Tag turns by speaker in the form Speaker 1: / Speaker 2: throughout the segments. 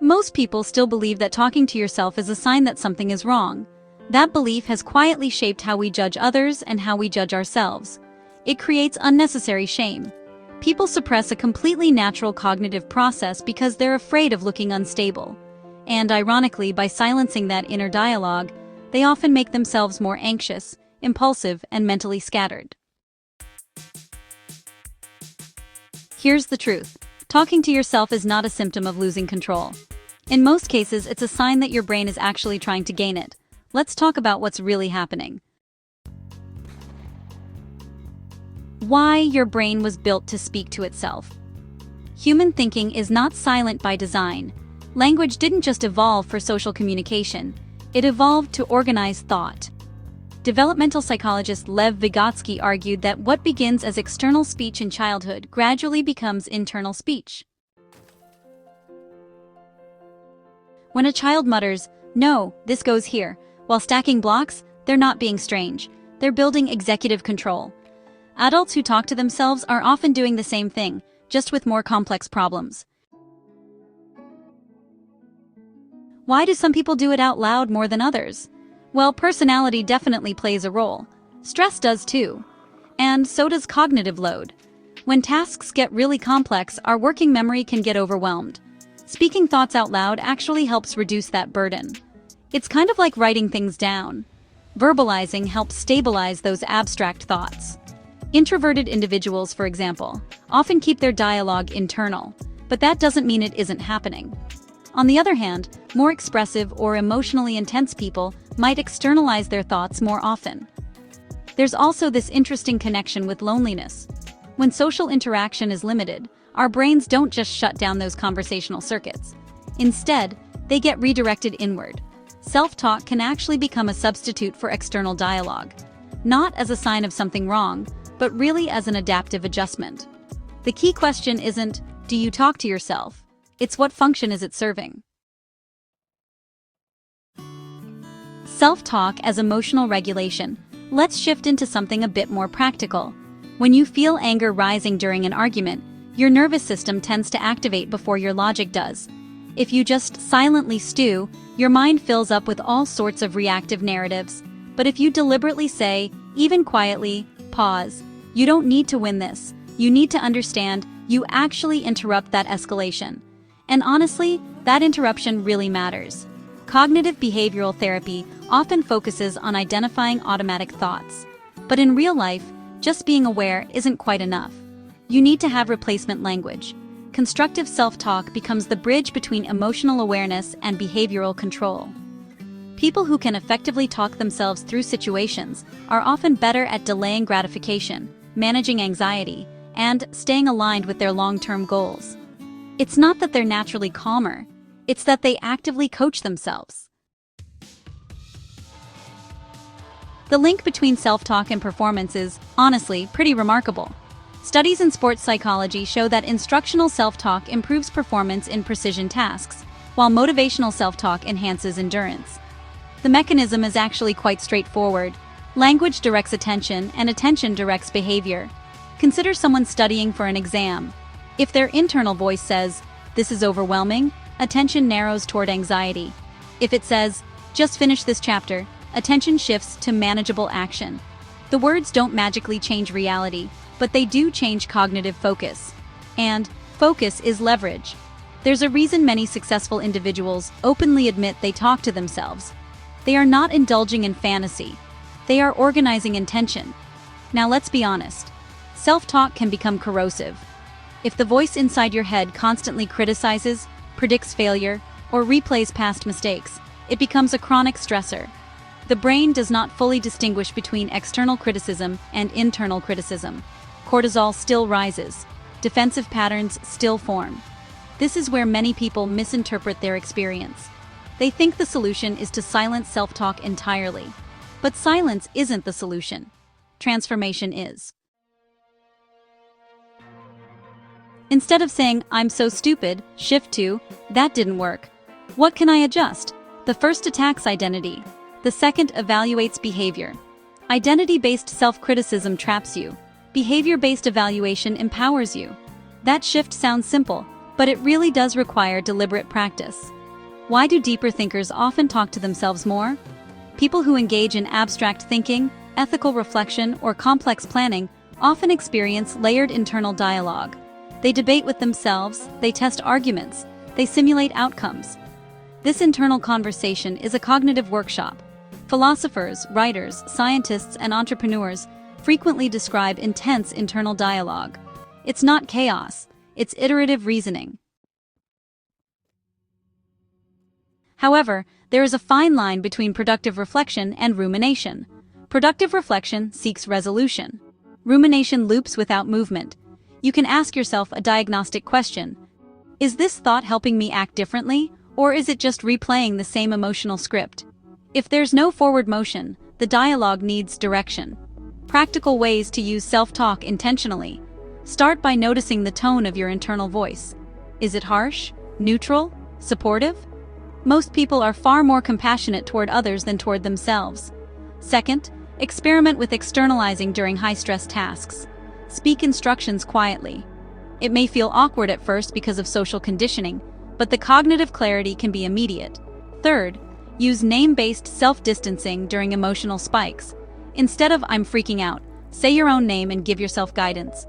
Speaker 1: Most people still believe that talking to yourself is a sign that something is wrong. That belief has quietly shaped how we judge others and how we judge ourselves. It creates unnecessary shame. People suppress a completely natural cognitive process because they're afraid of looking unstable. And ironically, by silencing that inner dialogue, they often make themselves more anxious, impulsive, and mentally scattered. Here's the truth. Talking to yourself is not a symptom of losing control. In most cases, it's a sign that your brain is actually trying to gain it. Let's talk about what's really happening. Why your brain was built to speak to itself. Human thinking is not silent by design. Language didn't just evolve for social communication. It evolved to organize thought. Developmental psychologist Lev Vygotsky argued that what begins as external speech in childhood gradually becomes internal speech. When a child mutters, "No, this goes here," while stacking blocks, they're not being strange. They're building executive control. Adults who talk to themselves are often doing the same thing, just with more complex problems. Why do some people do it out loud more than others? Well, personality definitely plays a role. Stress does too. And so does cognitive load. When tasks get really complex, our working memory can get overwhelmed. Speaking thoughts out loud actually helps reduce that burden. It's kind of like writing things down. Verbalizing helps stabilize those abstract thoughts. Introverted individuals, for example, often keep their dialogue internal, but that doesn't mean it isn't happening. On the other hand, more expressive or emotionally intense people might externalize their thoughts more often. There's also this interesting connection with loneliness. When social interaction is limited, our brains don't just shut down those conversational circuits. Instead, they get redirected inward. Self-talk can actually become a substitute for external dialogue, not as a sign of something wrong, but really as an adaptive adjustment. The key question isn't, do you talk to yourself? It's what function is it serving? Self-talk as emotional regulation. Let's shift into something a bit more practical. When you feel anger rising during an argument, your nervous system tends to activate before your logic does. If you just silently stew, your mind fills up with all sorts of reactive narratives. But if you deliberately say, even quietly, pause, you don't need to win this, you need to understand, you actually interrupt that escalation. And honestly, that interruption really matters. Cognitive behavioral therapy often focuses on identifying automatic thoughts. But in real life, just being aware isn't quite enough. You need to have replacement language. Constructive self-talk becomes the bridge between emotional awareness and behavioral control. People who can effectively talk themselves through situations are often better at delaying gratification, managing anxiety, and staying aligned with their long-term goals. It's not that they're naturally calmer, it's that they actively coach themselves. The link between self-talk and performance is, honestly, pretty remarkable. Studies in sports psychology show that instructional self-talk improves performance in precision tasks, while motivational self-talk enhances endurance. The mechanism is actually quite straightforward. Language directs attention, and attention directs behavior. Consider someone studying for an exam. If their internal voice says, "This is overwhelming," attention narrows toward anxiety. If it says, "Just finish this chapter," attention shifts to manageable action. The words don't magically change reality, but they do change cognitive focus. And focus is leverage. There's a reason many successful individuals openly admit they talk to themselves. They are not indulging in fantasy. They are organizing intention. Now let's be honest. Self-talk can become corrosive. If the voice inside your head constantly criticizes, predicts failure, or replays past mistakes, it becomes a chronic stressor. The brain does not fully distinguish between external criticism and internal criticism. Cortisol still rises. Defensive patterns still form. This is where many people misinterpret their experience. They think the solution is to silence self-talk entirely. But silence isn't the solution. Transformation is. Instead of saying, "I'm so stupid," shift to, "That didn't work. What can I adjust?" The first attacks identity. The second evaluates behavior. Identity-based self-criticism traps you. Behavior-based evaluation empowers you. That shift sounds simple, but it really does require deliberate practice. Why do deeper thinkers often talk to themselves more? People who engage in abstract thinking, ethical reflection, or complex planning often experience layered internal dialogue. They debate with themselves, they test arguments, they simulate outcomes. This internal conversation is a cognitive workshop. Philosophers, writers, scientists, and entrepreneurs frequently describe intense internal dialogue. It's not chaos, it's iterative reasoning. However, there is a fine line between productive reflection and rumination. Productive reflection seeks resolution. Rumination loops without movement. You can ask yourself a diagnostic question. Is this thought helping me act differently, or is it just replaying the same emotional script? If there's no forward motion, the dialogue needs direction. Practical ways to use self-talk intentionally. Start by noticing the tone of your internal voice. Is it harsh, neutral, supportive? Most people are far more compassionate toward others than toward themselves. Second, experiment with externalizing during high-stress tasks. Speak instructions quietly. It may feel awkward at first because of social conditioning, but the cognitive clarity can be immediate. Third, use name-based self-distancing during emotional spikes. Instead of "I'm freaking out," say your own name and give yourself guidance.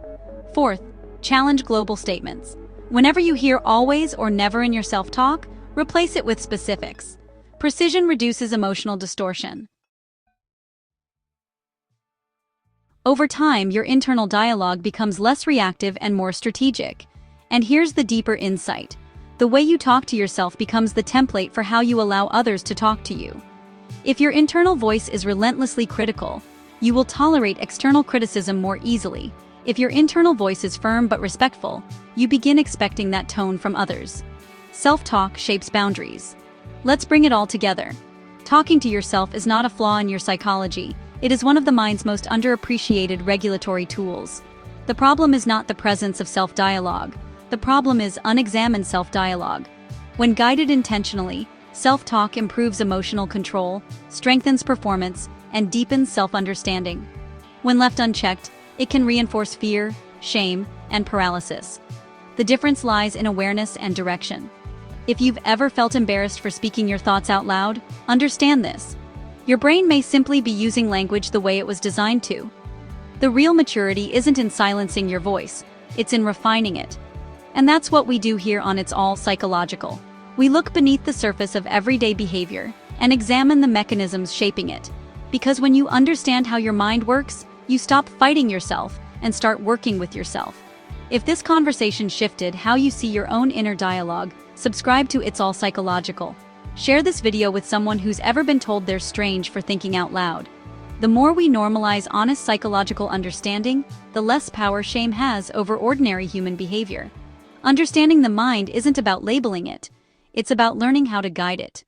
Speaker 1: Fourth, challenge global statements. Whenever you hear always or never in your self-talk, replace it with specifics. Precision reduces emotional distortion. Over time, your internal dialogue becomes less reactive and more strategic. And here's the deeper insight. The way you talk to yourself becomes the template for how you allow others to talk to you. If your internal voice is relentlessly critical, you will tolerate external criticism more easily. If your internal voice is firm but respectful, you begin expecting that tone from others. Self-talk shapes boundaries. Let's bring it all together. Talking to yourself is not a flaw in your psychology. It is one of the mind's most underappreciated regulatory tools. The problem is not the presence of self-dialogue. The problem is unexamined self-dialogue. When guided intentionally, self-talk improves emotional control, strengthens performance, and deepens self-understanding. When left unchecked, it can reinforce fear, shame, and paralysis. The difference lies in awareness and direction. If you've ever felt embarrassed for speaking your thoughts out loud, understand this. Your brain may simply be using language the way it was designed to. The real maturity isn't in silencing your voice, it's in refining it. And that's what we do here on It's All Psychological. We look beneath the surface of everyday behavior and examine the mechanisms shaping it. Because when you understand how your mind works, you stop fighting yourself and start working with yourself. If this conversation shifted how you see your own inner dialogue, subscribe to It's All Psychological. Share this video with someone who's ever been told they're strange for thinking out loud. The more we normalize honest psychological understanding, the less power shame has over ordinary human behavior. Understanding the mind isn't about labeling it, it's about learning how to guide it.